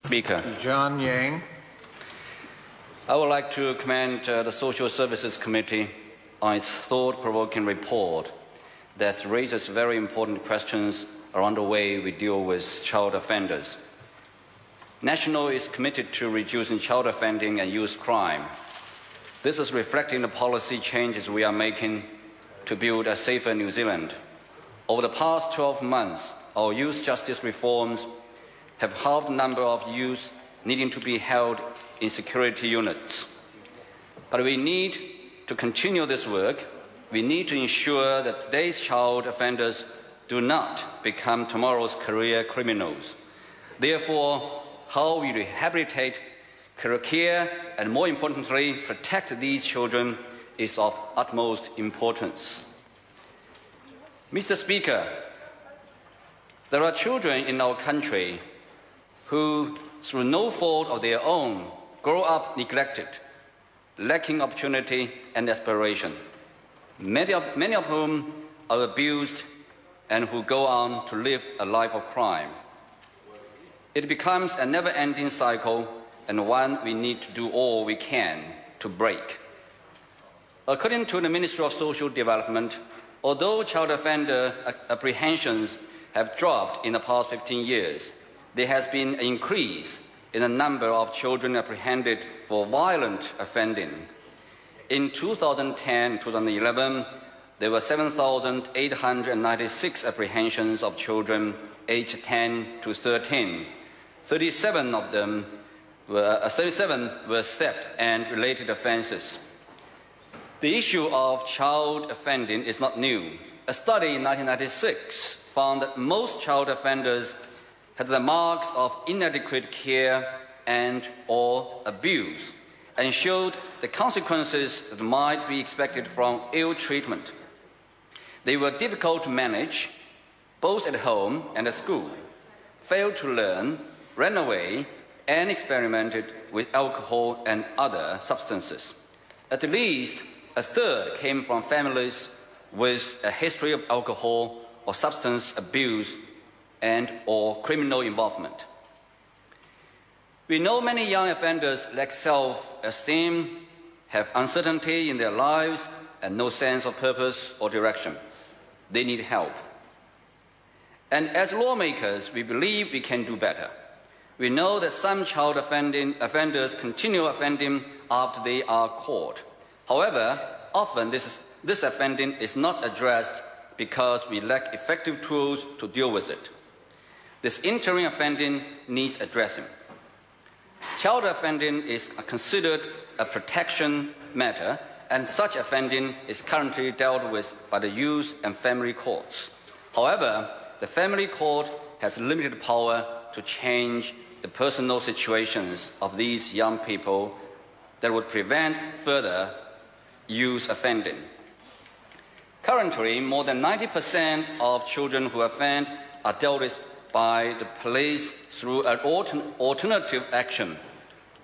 Speaker. John Yang. I would like to commend the Social Services Committee on its thought-provoking report that raises very important questions around the way we deal with child offenders. National is committed to reducing child offending and youth crime. This is reflecting the policy changes we are making to build a safer New Zealand. Over the past 12 months, our youth justice reforms have halved the number of youth needing to be held in security units. But we need to continue this work. We need to ensure that today's child offenders do not become tomorrow's career criminals. Therefore, how we rehabilitate, care, and more importantly, protect these children is of utmost importance. Mr. Speaker, there are children in our country who, through no fault of their own, grow up neglected, lacking opportunity and aspiration, many of whom are abused and who go on to live a life of crime. It becomes a never-ending cycle and one we need to do all we can to break. According to the Ministry of Social Development, although child offender apprehensions have dropped in the past 15 years, there has been an increase in the number of children apprehended for violent offending. In 2010-2011, there were 7,896 apprehensions of children aged 10 to 13. 37 were theft and related offences. The issue of child offending is not new. A study in 1996 found that most child offenders had the marks of inadequate care and or abuse, and showed the consequences that might be expected from ill treatment. They were difficult to manage, both at home and at school, failed to learn, ran away, and experimented with alcohol and other substances. At least a third came from families with a history of alcohol or substance abuse and or criminal involvement. We know many young offenders lack self-esteem, have uncertainty in their lives, and no sense of purpose or direction. They need help. And as lawmakers, we believe we can do better. We know that some child offenders continue offending after they are caught. However, often this offending is not addressed because we lack effective tools to deal with it. This interim offending needs addressing. Child offending is considered a protection matter, and such offending is currently dealt with by the youth and family courts. However, the family court has limited power to change the personal situations of these young people that would prevent further youth offending. Currently, more than 90% of children who offend are dealt with by the police through an alternative action.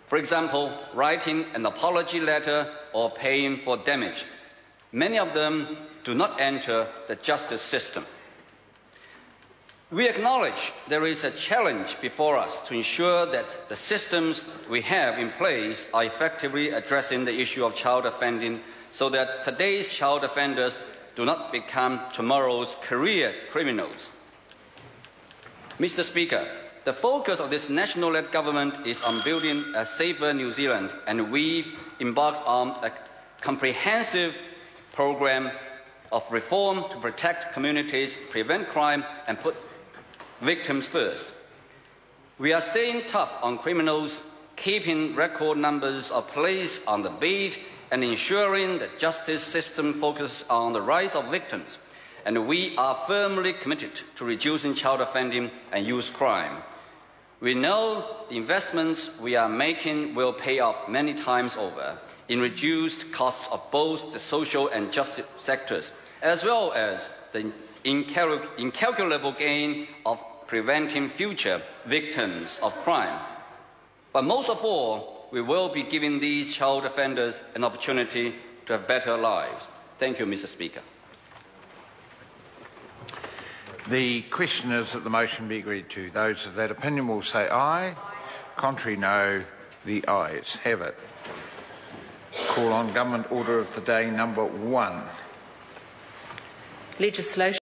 For example, writing an apology letter or paying for damage. Many of them do not enter the justice system. We acknowledge there is a challenge before us to ensure that the systems we have in place are effectively addressing the issue of child offending so that today's child offenders do not become tomorrow's career criminals. Mr. Speaker, the focus of this national-led government is on building a safer New Zealand, and we've embarked on a comprehensive program of reform to protect communities, prevent crime, and put victims first. We are staying tough on criminals, keeping record numbers of police on the beat, and ensuring the justice system focuses on the rights of victims. And we are firmly committed to reducing child offending and youth crime. We know the investments we are making will pay off many times over in reduced costs of both the social and justice sectors, as well as the incalculable gain of preventing future victims of crime. But most of all, we will be giving these child offenders an opportunity to have better lives. Thank you, Mr. Speaker. The question is that the motion be agreed to. Those of that opinion will say aye. Contrary, no. The ayes have it. Call on Government Order of the Day number 1. Legislation